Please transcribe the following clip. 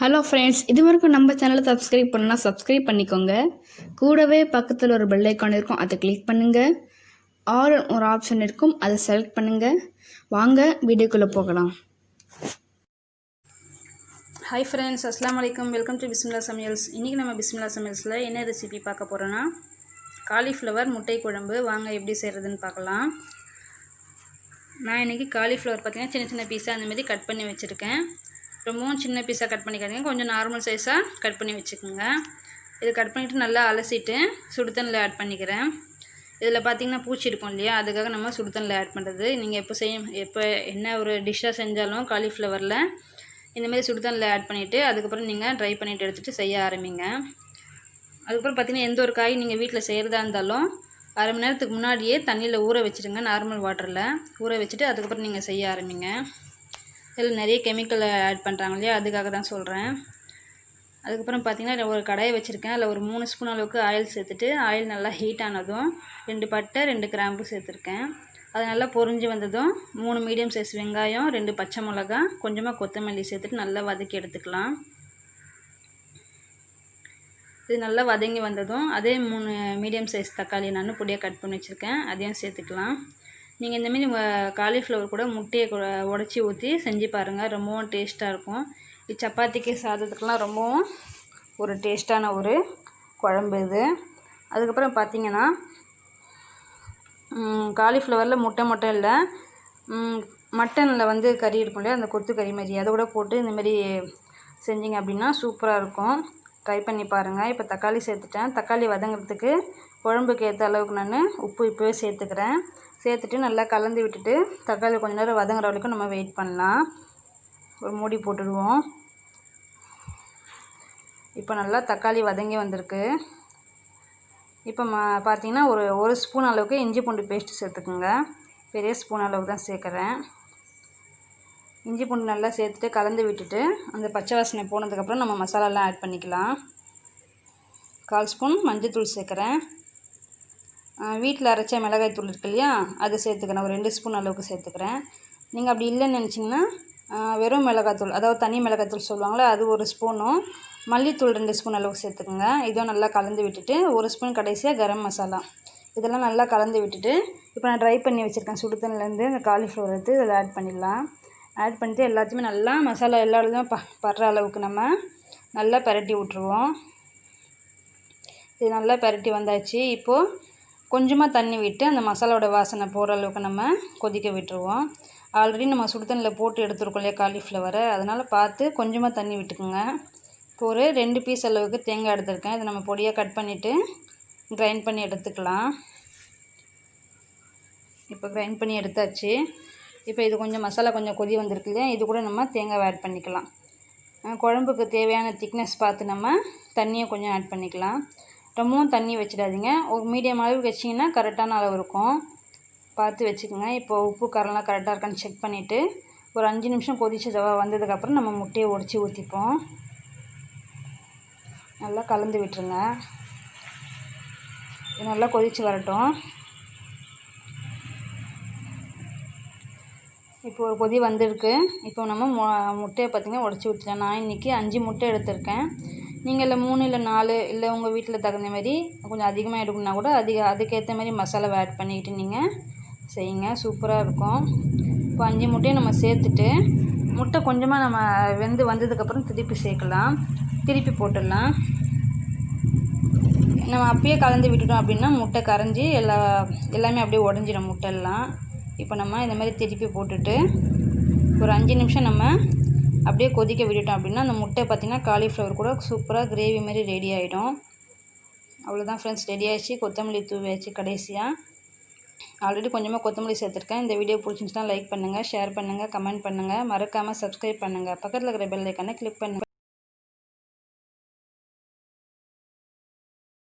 Hello friends, இது வரைக்கும் நம்ம சேனலை சப்ஸ்கிரைப் பண்ணலாம், சப்ஸ்கிரைப் பண்ணிக்கோங்க. கூடவே பக்கத்தில் ஒரு பெல் ஐக்கான் இருக்கும், அதை கிளிக் பண்ணுங்கள். ஆல் ஒரு ஆப்ஷன் இருக்கும், அதை செலக்ட் பண்ணுங்கள். வாங்க வீடியோக்குள்ளே போகலாம். ஹாய் ஃப்ரெண்ட்ஸ், அஸ்லாம் வலைக்கம். வெல்கம் டு பிஸ்மில்லா சமையல்ஸ். இன்றைக்கி நம்ம பிஸ்மில்லா சமையல்ஸில் என்ன ரெசிபி பார்க்க போகிறோன்னா காலிஃப்ளவர் முட்டை குழம்பு. வாங்க எப்படி செய்கிறதுன்னு பார்க்கலாம். நான் இன்றைக்கி காலிஃப்ளவர் பார்த்திங்கன்னா சின்ன சின்ன பீஸாக அந்தமாரி கட் பண்ணி வச்சுருக்கேன். ரொம்பவும் சின்ன பீஸாக கட் பண்ணிக்காதீங்க, கொஞ்சம் நார்மல் சைஸாக கட் பண்ணி வச்சுக்கோங்க. இது கட் பண்ணிவிட்டு நல்லா அலசிட்டு சுடுதண்ணில் ஆட் பண்ணிக்கிறேன். இதில் பார்த்திங்கன்னா பூச்சி இருக்கும் இல்லையா, அதுக்காக நம்ம சுடுதண்ணில் ஆட் பண்ணுறது. நீங்கள் எப்போ என்ன ஒரு டிஷ்ஷாக செஞ்சாலும் காலிஃப்ளவரில் இந்தமாரி சுடுதண்ணில் ஆட் பண்ணிவிட்டு அதுக்கப்புறம் நீங்கள் ட்ரை பண்ணிவிட்டு எடுத்துகிட்டு செய்ய ஆரம்பிங்க. அதுக்கப்புறம் பார்த்திங்கன்னா எந்த ஒரு காய் நீங்கள் வீட்டில் செய்கிறதா இருந்தாலும் அரை மணி நேரத்துக்கு முன்னாடியே தண்ணியில் ஊற வச்சுடுங்க, நார்மல் வாட்டரில் ஊற வச்சுட்டு அதுக்கப்புறம் நீங்கள் செய்ய ஆரம்பிங்க. இதில் நிறைய கெமிக்கலை ஆட் பண்ணுறாங்க இல்லையா, அதுக்காக தான் சொல்கிறேன். அதுக்கப்புறம் பார்த்திங்கன்னா ஒரு கடாயை வச்சுருக்கேன். அதில் ஒரு 3 ஸ்பூன் அளவுக்கு ஆயில் சேர்த்துட்டு ஆயில் நல்லா ஹீட் ஆனதும் 2 பட்டை 2 கிராம்பு சேர்த்துருக்கேன். அது நல்லா பொரிஞ்சு வந்ததும் 3 மீடியம் சைஸ் வெங்காயம், 2 பச்சை மிளகா, கொஞ்சமாக கொத்தமல்லி சேர்த்துட்டு நல்லா வதக்கி எடுத்துக்கலாம். இது நல்லா வதங்கி வந்ததும் அதே 3 மீடியம் சைஸ் தக்காளி நான் பொடியாக கட் பண்ணி வச்சுருக்கேன், அதையும் சேர்த்துக்கலாம். நீங்கள் இந்தமாரி காலிஃப்ளவர் கூட முட்டையை உடச்சி ஊற்றி செஞ்சு பாருங்கள், ரொம்பவும் டேஸ்ட்டாக இருக்கும். இது சப்பாத்திக்கு சாதத்துக்கெலாம் ரொம்பவும் ஒரு டேஸ்ட்டான ஒரு குழம்பு இது. அதுக்கப்புறம் பார்த்திங்கன்னா காலிஃப்ளவரில் முட்டை இல்லை, மட்டனில் கறி இருக்கும் இல்லையா, அந்த கொத்து கறி மாதிரி அதை கூட போட்டு இந்தமாரி செஞ்சிங்க அப்படின்னா சூப்பராக இருக்கும். ட்ரை பண்ணி பாருங்கள். இப்போ தக்காளி சேர்த்துட்டேன். தக்காளி வதங்கிறதுக்கு குழம்புக்கு ஏற்ற அளவுக்கு நான் உப்பு இப்போவே சேர்த்துக்கிறேன். சேர்த்துட்டு நல்லா கலந்து விட்டுட்டு தக்காளி கொஞ்சம் நேரம் வதங்குற வரைக்கும் நம்ம வெயிட் பண்ணலாம். ஒரு மூடி போட்டுடுவோம். இப்போ நல்லா தக்காளி வதங்கி வந்திருக்கு. இப்போ பார்த்திங்கன்னா ஒரு ஸ்பூன் அளவுக்கு இஞ்சி பூண்டு பேஸ்ட்டு சேர்த்துக்குங்க. பெரிய ஸ்பூன் அளவுக்கு தான் சேர்க்குறேன். இஞ்சி பூண்டு நல்லா சேர்த்துட்டு கலந்து விட்டுட்டு அந்த பச்சை வாசனை போனதுக்கப்புறம் நம்ம மசாலாலாம் ஆட் பண்ணிக்கலாம். 1/4 ஸ்பூன் மஞ்சள்தூள் சேர்க்குறேன். வீட்டில் அரைச்ச மிளகாய் தூள் இருக்கு இல்லையா, அது சேர்த்துக்கிறேன். ஒரு 2 ஸ்பூன் அளவுக்கு சேர்த்துக்கிறேன். நீங்கள் அப்படி இல்லைன்னு நினச்சிங்கன்னா வெறும் மிளகாத்தூள், அதாவது தனி மிளகாத்தூள் சொல்லுவாங்களே, அது 1 ஸ்பூனும், மல்லித்தூள் 2 ஸ்பூன் அளவுக்கு சேர்த்துக்குங்க. இதுவும் நல்லா கலந்து விட்டுட்டு 1 ஸ்பூன் கடைசியாக கரம் மசாலா, இதெல்லாம் நல்லா கலந்து விட்டுட்டு இப்போ நான் ட்ரை பண்ணி வச்சுருக்கேன் சுடுதண்ணிலேருந்து இந்த காலிஃப்ளவர் எடுத்து இதில் ஆட் பண்ணிடலாம். ஆட் பண்ணிட்டு எல்லாத்தையுமே நல்லா மசாலா எல்லா இடத்துலையும் படுற அளவுக்கு நம்ம நல்லா பரட்டி விட்ருவோம். இது நல்லா பரட்டி வந்தாச்சு. இப்போது கொஞ்சமாக தண்ணி விட்டு அந்த மசாலாவோட வாசனை போகிற அளவுக்கு நம்ம கொதிக்க விட்டுருவோம். ஆல்ரெடி நம்ம சுடுதண்ணியில் போட்டு எடுத்துருக்கோம் இல்லையா காலிஃப்ளவரை, அதனால் பார்த்து கொஞ்சமாக தண்ணி விட்டுக்குங்க. இப்போ ஒரு 2 பீஸ் அளவுக்கு தேங்காய் எடுத்துருக்கேன். இதை நம்ம பொடியாக கட் பண்ணிவிட்டு கிரைண்ட் பண்ணி எடுத்துக்கலாம். இப்போ கிரைண்ட் பண்ணி எடுத்தாச்சு. இப்போ இது கொஞ்சம் மசாலா கொஞ்சம் கொதி வந்திருக்கு இல்லையா, இது கூட நம்ம தேங்காவை ஆட் பண்ணிக்கலாம். குழம்புக்கு தேவையான திக்னஸ் பார்த்து நம்ம தண்ணியை கொஞ்சம் ஆட் பண்ணிக்கலாம். ரொம்பவும் தண்ணி வச்சிடாதீங்க, ஒரு மீடியம் அளவுக்கு வச்சிங்கன்னா கரெக்டான அளவு இருக்கும், பார்த்து வச்சுக்கோங்க. இப்போ உப்பு காரம்லாம் கரெக்டாக இருக்கான்னு செக் பண்ணிவிட்டு ஒரு 5 நிமிஷம் கொதிச்சு வந்ததுக்கப்புறம் நம்ம முட்டையை உடச்சி ஊற்றிப்போம். நல்லா கலந்து விட்டுருங்க. இது நல்லா கொதித்து வரட்டும். இப்போ ஒரு கொதி வந்திருக்கு. இப்போ நம்ம முட்டையை பார்த்திங்கன்னா உடச்சி ஊற்றிக்கலாம். நான் இன்றைக்கி 5 முட்டை எடுத்திருக்கேன். நீங்கள் இல்லை 3 இல்லை 4 இல்லை உங்கள் வீட்டில் தகுந்த மாதிரி கொஞ்சம் அதிகமாக எடுக்கணுன்னா கூட அதுக்கேற்ற மாதிரி மசாலாவை ஆட் பண்ணிக்கிட்டு நீங்கள் செய்யுங்க, சூப்பராக இருக்கும். இப்போ 5 முட்டையும் நம்ம சேர்த்துட்டு முட்டை கொஞ்சமாக நம்ம வெந்து வந்ததுக்கப்புறம் திருப்பி சேர்க்கலாம், திருப்பி போட்டுடலாம். நம்ம அப்பயே கலந்து விட்டுட்டோம் அப்படின்னா முட்டை கரைஞ்சி எல்லாமே அப்படியே உடஞ்சிடும் முட்டையெல்லாம். இப்போ நம்ம இந்த மாதிரி திருப்பி போட்டுட்டு ஒரு 5 நிமிஷம் நம்ம அப்படியே கொதிக்க விட்டுட்டோம் அப்படின்னா அந்த முட்டை பார்த்திங்கன்னா காலிஃப்ளவர் கூட சூப்பராக கிரேவி மாதிரி ரெடி ஆகிடும். அவ்வளோதான் ஃப்ரெண்ட்ஸ், ரெடி ஆகிடுச்சு. கொத்தமல்லி தூவியாச்சு கடைசியாக. ஆல்ரெடி கொஞ்சமாக கொத்தமல்லி சேர்த்துருக்கேன். இந்த வீடியோ பிடிச்சிருந்துச்சுன்னா லைக் பண்ணுங்கள், ஷேர் பண்ணுங்கள், கமெண்ட் பண்ணுங்கள், மறக்காமல் சப்ஸ்கிரைப் பண்ணுங்கள். பக்கத்தில் இருக்கிற பெல் ஐக்கானை கிளிக் பண்ணுங்கள்.